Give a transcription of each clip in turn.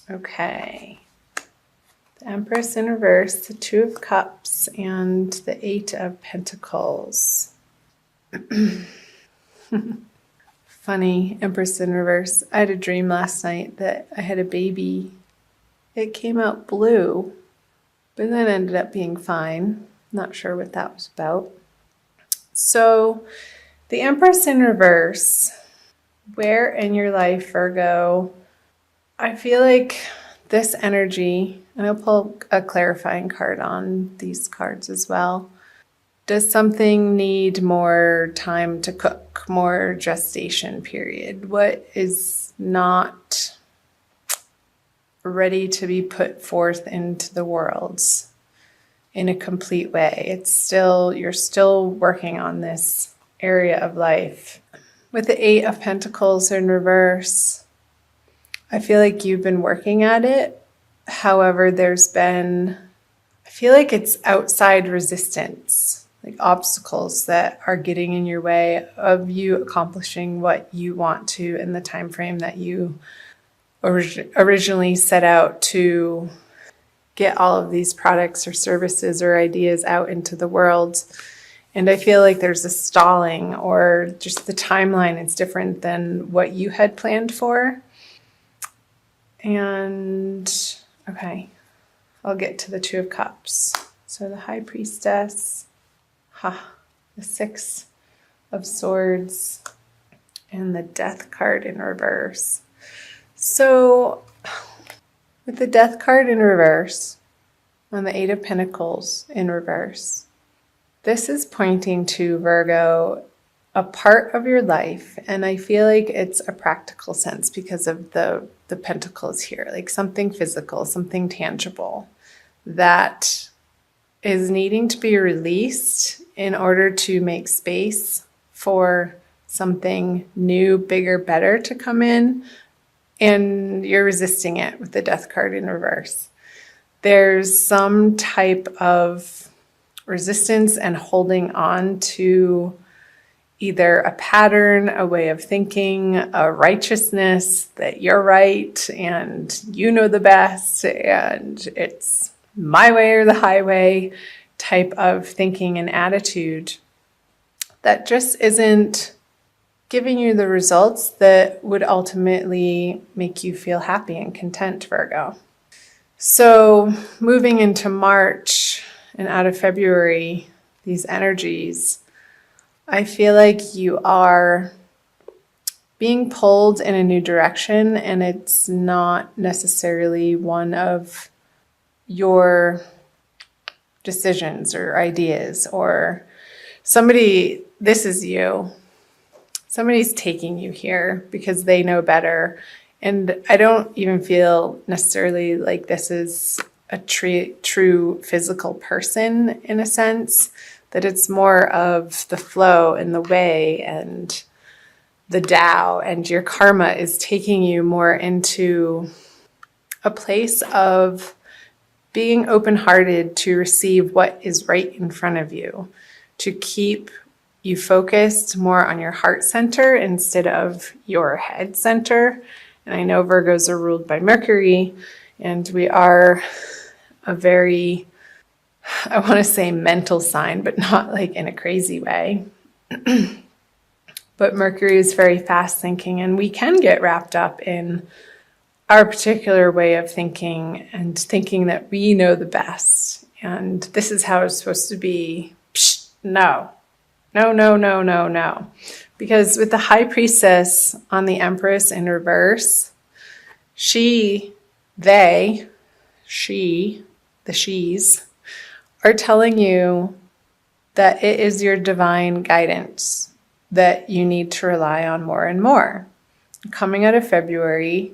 Okay. The Empress in reverse, the Two of Cups, and the Eight of Pentacles. Funny, Empress in reverse. I had a dream last night that I had a baby. It came out blue, but then ended up being fine. Not sure what that was about. So, the Empress in reverse, where in your life, Virgo, I feel like this energy, and I'll pull a clarifying card on these cards as well. Does something need more time to cook, more gestation period? What is not ready to be put forth into the world in a complete way? You're still working on this area of life. With the Eight of Pentacles in reverse, I feel like you've been working at it. However, I feel like it's outside resistance, like obstacles that are getting in your way of you accomplishing what you want to in the time frame that you originally set out to get all of these products or services or ideas out into the world. And I feel like there's a stalling, or just the timeline is different than what you had planned for. And okay, I'll get to the Two of Cups. So the High Priestess, the Six of Swords, and the Death card in reverse. So with the Death card in reverse, on the Eight of Pentacles in reverse, this is pointing to, Virgo, a part of your life, and I feel like it's a practical sense because of the pentacles here, like something physical, something tangible that is needing to be released in order to make space for something new, bigger, better to come in, and you're resisting it with the Death card in reverse. There's some type of resistance and holding on to either a pattern, a way of thinking, a righteousness that you're right and you know the best and it's my way or the highway type of thinking and attitude that just isn't giving you the results that would ultimately make you feel happy and content, Virgo. So moving into March and out of February, these energies, I feel like you are being pulled in a new direction, and it's not necessarily one of your decisions or ideas, or this is you. Somebody's taking you here because they know better. And I don't even feel necessarily like this is a true physical person in a sense, that it's more of the flow and the way and the Tao, and your karma is taking you more into a place of being open-hearted to receive what is right in front of you, to keep you focused more on your heart center instead of your head center. And I know Virgos are ruled by Mercury, and we are a very, I want to say mental sign, but not like in a crazy way. But Mercury is very fast thinking, and we can get wrapped up in our particular way of thinking and thinking that we know the best. And this is how it's supposed to be. Psh, no. Because with the High Priestess on the Empress in reverse, the she's are telling you that it is your divine guidance that you need to rely on more and more. Coming out of February,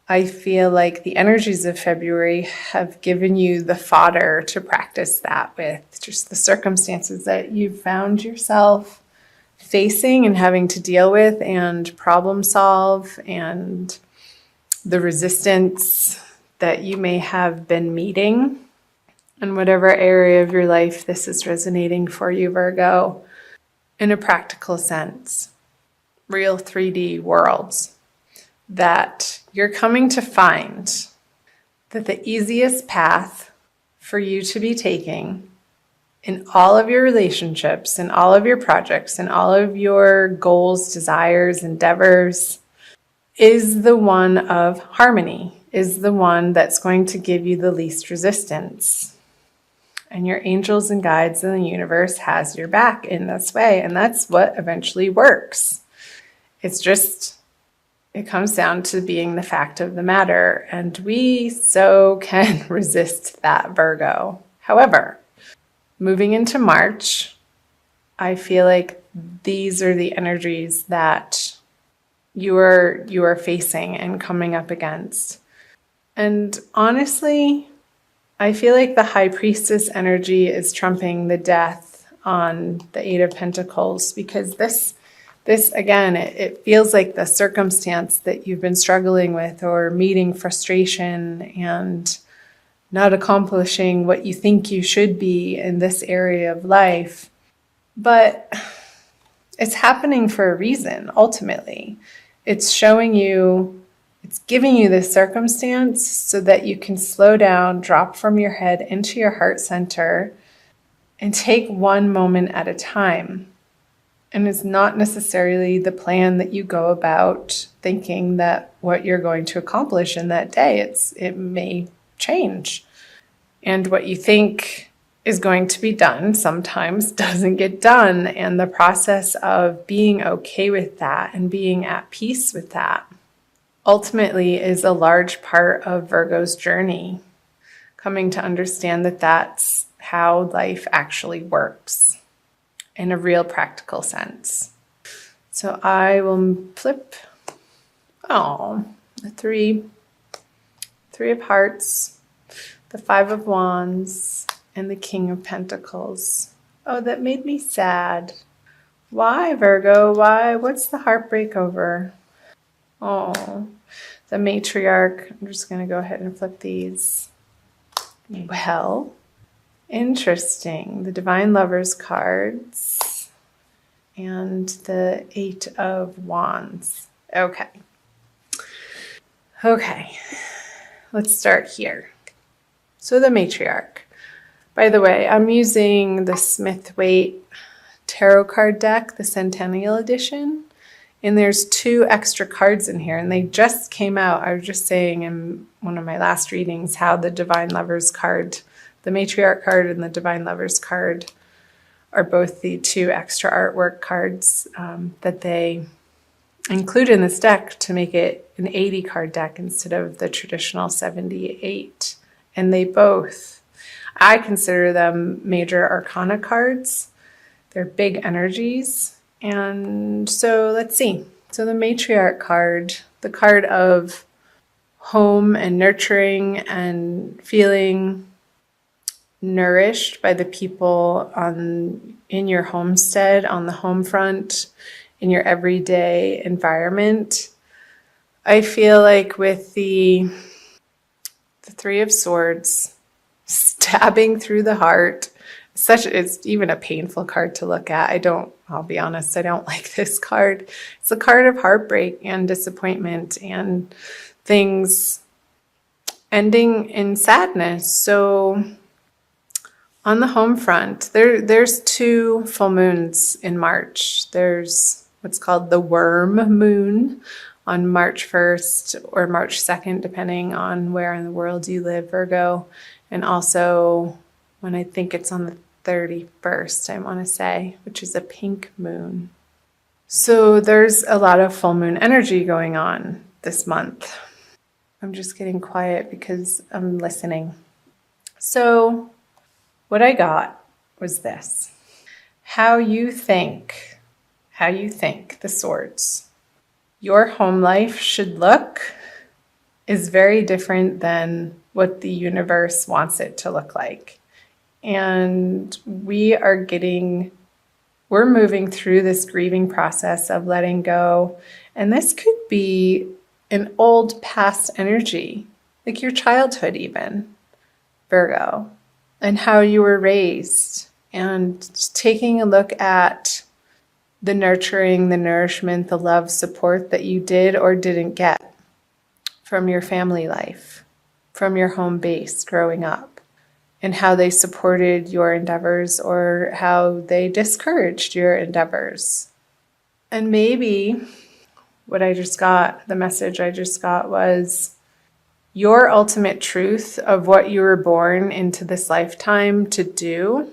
I feel like the energies of February have given you the fodder to practice that with, just the circumstances that you've found yourself facing and having to deal with and problem solve, and the resistance that you may have been meeting. In whatever area of your life this is resonating for you, Virgo, in a practical sense, real 3D worlds. that you're coming to find that the easiest path for you to be taking in all of your relationships, in all of your projects, in all of your goals, desires, endeavors, is the one of harmony, is the one that's going to give you the least resistance. And your angels and guides in the universe has your back in this way. And that's what eventually works. It's just, it comes down to being the fact of the matter. And we so can resist that, Virgo. However, moving into March, I feel like these are the energies that you are facing and coming up against. And honestly, I feel like the High Priestess energy is trumping the death on the Eight of Pentacles, because this again, it feels like the circumstance that you've been struggling with or meeting frustration and not accomplishing what you think you should be in this area of life. But it's happening for a reason, ultimately. It's showing you, it's giving you this circumstance so that you can slow down, drop from your head into your heart center, and take one moment at a time. And it's not necessarily the plan that you go about thinking that what you're going to accomplish in that day. It may change. And what you think is going to be done sometimes doesn't get done. And the process of being okay with that and being at peace with that ultimately is a large part of Virgo's journey, coming to understand that that's how life actually works in a real practical sense. So I will flip, the three of hearts, the 5 of wands, and the King of Pentacles. Oh, that made me sad. Why, Virgo? Why? What's the heartbreak over? Oh, the matriarch. I'm just going to go ahead and flip these. Well, interesting. The Divine Lovers cards and the 8 of wands. Okay. Let's start here. So the matriarch. By the way, I'm using the Smith-Waite tarot card deck, the Centennial Edition. And there's 2 extra cards in here, and they just came out. I was just saying in one of my last readings how the Divine Lovers card, the Matriarch card and the Divine Lovers card, are both the 2 extra artwork cards that they include in this deck to make it an 80 card deck instead of the traditional 78. And they both, I consider them major arcana cards. They're big energies. And so let's see. So the matriarch card, the card of home and nurturing and feeling nourished by the people in your homestead, on the home front, in your everyday environment. I feel like with the 3 of Swords stabbing through the heart, it's even a painful card to look at. I'll be honest, I don't like this card. It's a card of heartbreak and disappointment and things ending in sadness. So on the home front, there's 2 full moons in March. There's what's called the worm moon on March 1st or March 2nd, depending on where in the world you live, Virgo. And also when I think it's on the 31st, I want to say, which is a pink moon. So there's a lot of full moon energy going on this month. I'm just getting quiet because I'm listening. So what I got was this. How you think the swords, your home life should look is very different than what the universe wants it to look like. And we're moving through this grieving process of letting go. And this could be an old past energy, like your childhood even, Virgo, and how you were raised, and taking a look at the nurturing, the nourishment, the love, support that you did or didn't get. from your family life, from your home base growing up, and how they supported your endeavors or how they discouraged your endeavors. And maybe the message I just got was your ultimate truth of what you were born into this lifetime to do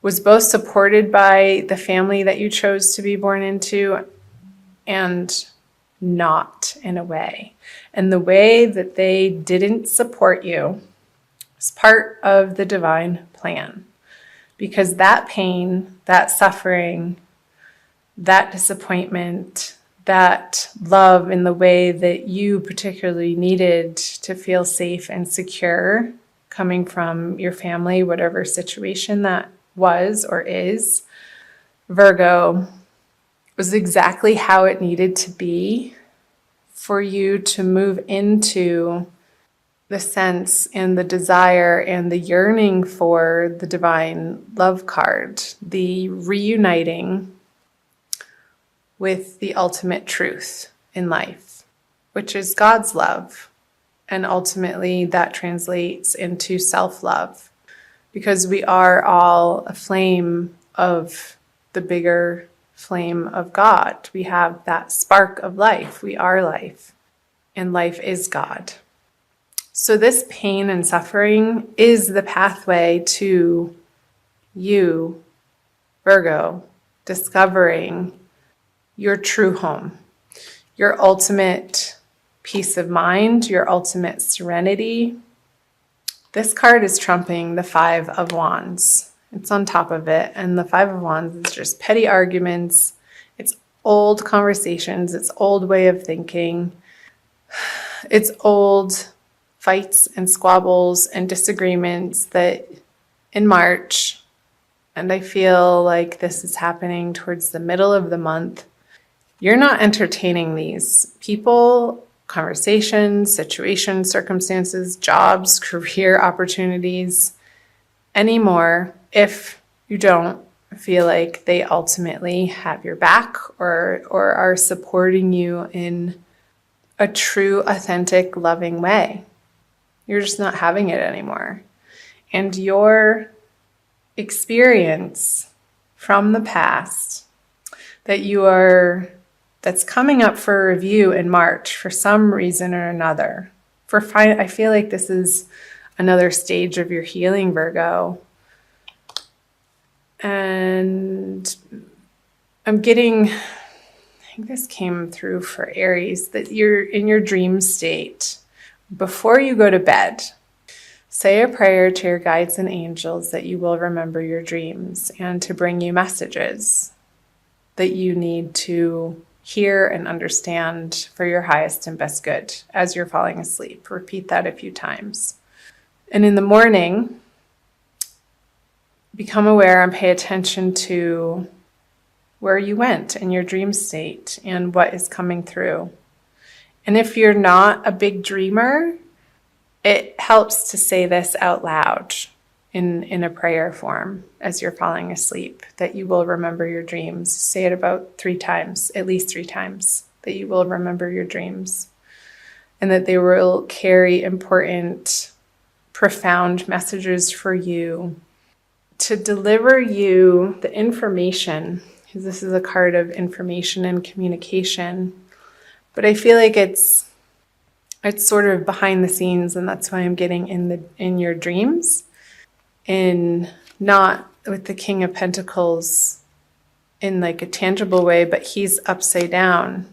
was both supported by the family that you chose to be born into and not, in a way. And the way that they didn't support you is part of the divine plan. Because that pain, that suffering, that disappointment, that love in the way that you particularly needed to feel safe and secure coming from your family, whatever situation that was or is, Virgo, was exactly how it needed to be for you to move into the sense and the desire and the yearning for the divine love card, the reuniting with the ultimate truth in life, which is God's love. And ultimately that translates into self-love, because we are all a flame of the bigger flame of God. We have that spark of life. We are life, and life is God. So this pain and suffering is the pathway to you, Virgo, discovering your true home, your ultimate peace of mind, your ultimate serenity. This card is trumping the Five of Wands. It's on top of it, and the Five of Wands is just petty arguments. It's old conversations. It's old way of thinking. It's old fights and squabbles and disagreements that in March, and I feel like this is happening towards the middle of the month, you're not entertaining these people, conversations, situations, circumstances, jobs, career opportunities anymore if you don't feel like they ultimately have your back or are supporting you in a true, authentic, loving way. You're just not having it anymore. And your experience from the past that's coming up for review in March for some reason or another. I feel like this is another stage of your healing, Virgo. And I think this came through for Aries, that you're in your dream state. Before you go to bed, say a prayer to your guides and angels that you will remember your dreams and to bring you messages that you need to hear and understand for your highest and best good as you're falling asleep. Repeat that a few times. And in the morning, become aware and pay attention to where you went in your dream state and what is coming through. And if you're not a big dreamer, it helps to say this out loud in a prayer form as you're falling asleep, that you will remember your dreams. Say it about 3 times, at least 3 times, that you will remember your dreams and that they will carry important, profound messages for you to deliver you the information, because this is a card of information and communication. But I feel like it's sort of behind the scenes, and that's why I'm getting in your dreams, in not with the King of Pentacles in like a tangible way, but he's upside down,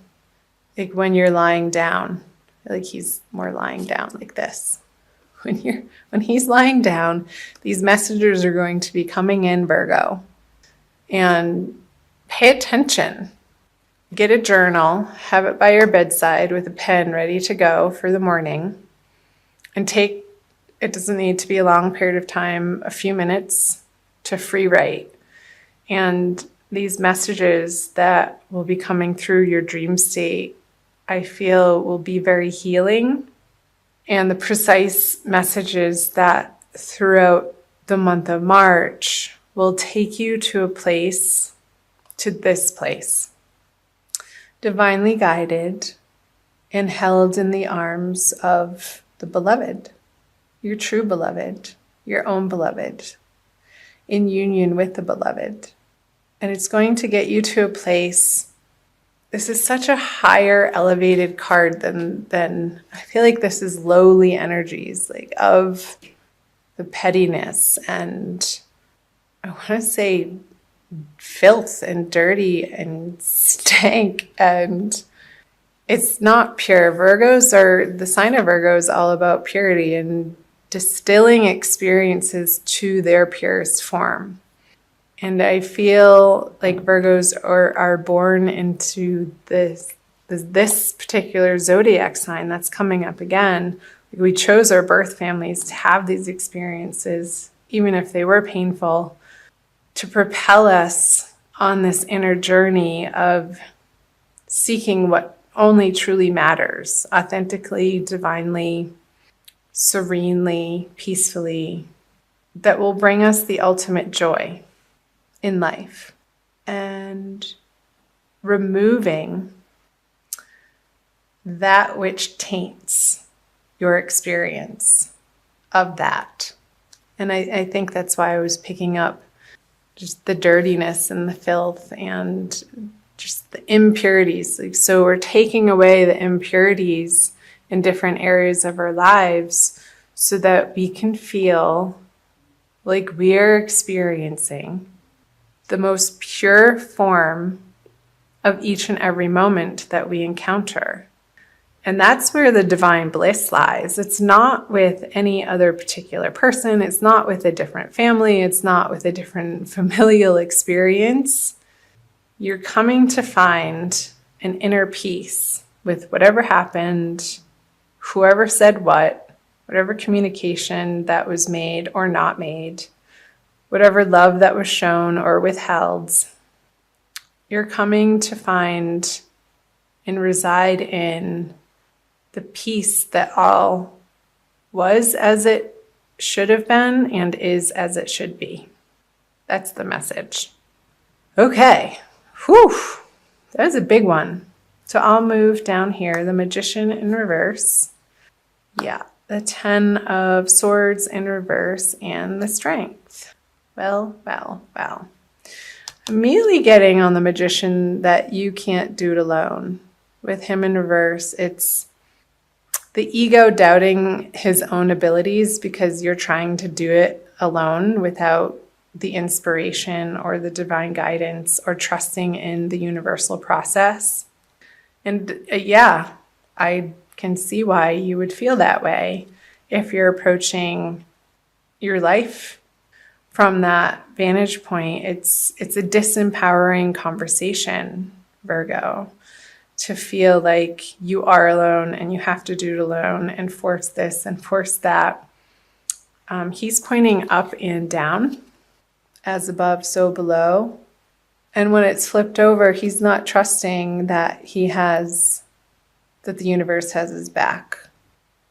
like when you're lying down, like he's more lying down like this. When he's lying down, these messages are going to be coming in, Virgo, and pay attention. Get a journal, have it by your bedside with a pen ready to go for the morning, and it doesn't need to be a long period of time, a few minutes to free write. And these messages that will be coming through your dream state, I feel will be very healing. And the precise messages that throughout the month of March will take you to this place. Divinely guided, and held in the arms of the beloved, your true beloved, your own beloved, in union with the beloved. And it's going to get you to a place. This is such a higher elevated card than I feel like this is lowly energies, like of the pettiness and I want to say filth and dirty and stank, and it's not pure. The sign of Virgo is all about purity and distilling experiences to their purest form. And I feel like Virgos are born into this particular zodiac sign that's coming up again. We chose our birth families to have these experiences, even if they were painful, to propel us on this inner journey of seeking what only truly matters, authentically, divinely, serenely, peacefully, that will bring us the ultimate joy in life. And removing that which taints your experience of that. And I think that's why I was picking up just the dirtiness and the filth and just the impurities. Like, so we're taking away the impurities in different areas of our lives so that we can feel like we are experiencing the most pure form of each and every moment that we encounter. And that's where the divine bliss lies. It's not with any other particular person. It's not with a different family. It's not with a different familial experience. You're coming to find an inner peace with whatever happened, whoever said what, whatever communication that was made or not made, whatever love that was shown or withheld. You're coming to find and reside in the peace that all was as it should have been and is as it should be. That's the message. Okay. Whew. That was a big one. So I'll move down here. The Magician in reverse. Yeah. The 10 of Swords in reverse and the Strength. Well. Immediately getting on the Magician that you can't do it alone. With him in reverse, it's the ego doubting his own abilities because you're trying to do it alone without the inspiration or the divine guidance or trusting in the universal process. And yeah, I can see why you would feel that way if you're approaching your life from that vantage point. It's a disempowering conversation, Virgo, to feel like you are alone and you have to do it alone and force this and force that. He's pointing up and down, as above, so below. And when it's flipped over, he's not trusting that that the universe has his back.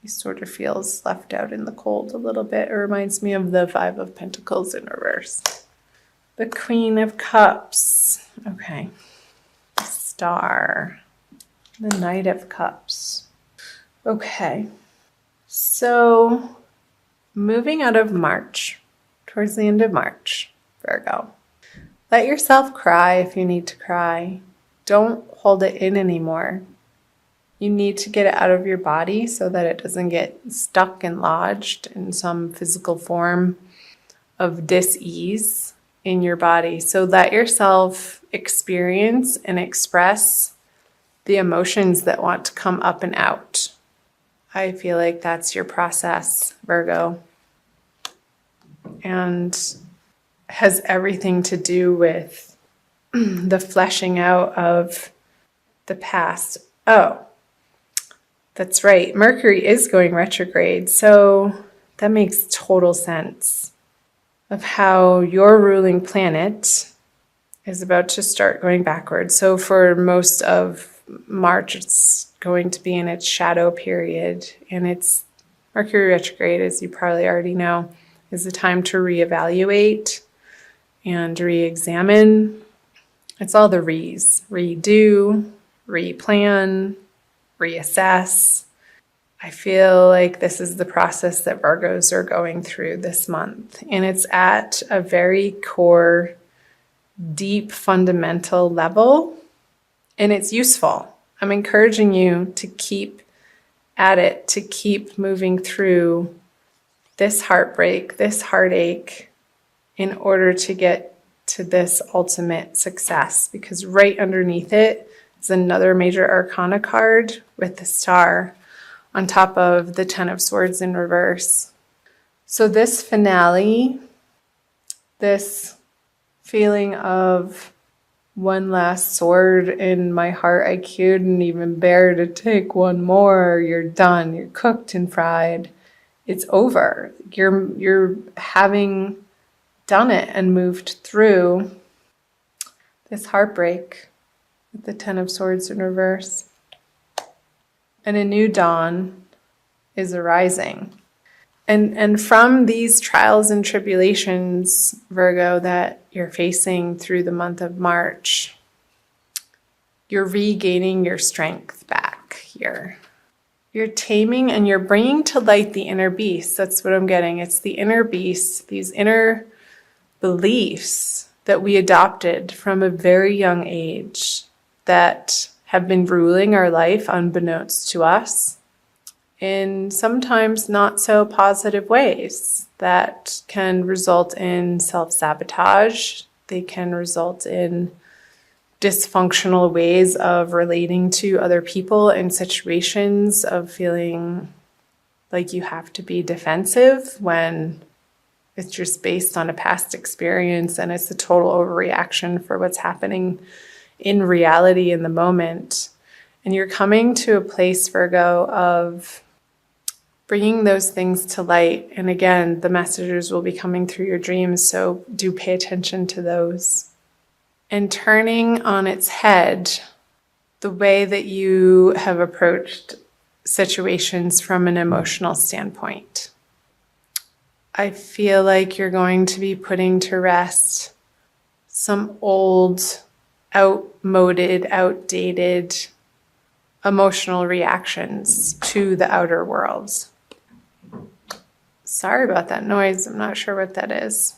He sort of feels left out in the cold a little bit. It reminds me of the 5 of Pentacles in reverse. The Queen of Cups. Okay. The Star. The Knight of Cups. Okay. So, moving out of March, towards the end of March, Virgo. Let yourself cry if you need to cry. Don't hold it in anymore. You need to get it out of your body so that it doesn't get stuck and lodged in some physical form of dis-ease in your body. So let yourself experience and express the emotions that want to come up and out. I feel like that's your process, Virgo. And has everything to do with the fleshing out of the past. Oh, that's right. Mercury is going retrograde. So that makes total sense of how your ruling planet is about to start going backwards. So for most of March, it's going to be in its shadow period. And it's Mercury retrograde, as you probably already know, is the time to reevaluate and re-examine. It's all the re's. Redo, replan, reassess. I feel like this is the process that Virgos are going through this month, and it's at a very core, deep, fundamental level, and it's useful. I'm encouraging you to keep at it, to keep moving through this heartbreak, this heartache, in order to get to this ultimate success, because right underneath it is another major arcana card with the star on top of the 10 of Swords in reverse. So this finale, this feeling of one last sword in my heart, I couldn't even bear to take one more. You're done. You're cooked and fried. It's over. You're having done it and moved through this heartbreak with the 10 of Swords in reverse. And a new dawn is arising. And from these trials and tribulations, Virgo, that you're facing through the month of March, you're regaining your strength back here. You're taming and you're bringing to light the inner beast. That's what I'm getting. It's the inner beast, these inner beliefs that we adopted from a very young age that have been ruling our life unbeknownst to us in sometimes not so positive ways that can result in self-sabotage. They can result in dysfunctional ways of relating to other people in situations, of feeling like you have to be defensive when it's just based on a past experience and it's a total overreaction for what's happening in reality in the moment. And you're coming to a place, Virgo, of bringing those things to light. And again, the messages will be coming through your dreams, so do pay attention to those. And turning on its head the way that you have approached situations from an emotional standpoint. I feel like you're going to be putting to rest some old, outmoded, outdated emotional reactions to the outer world. Sorry about that noise. I'm not sure what that is.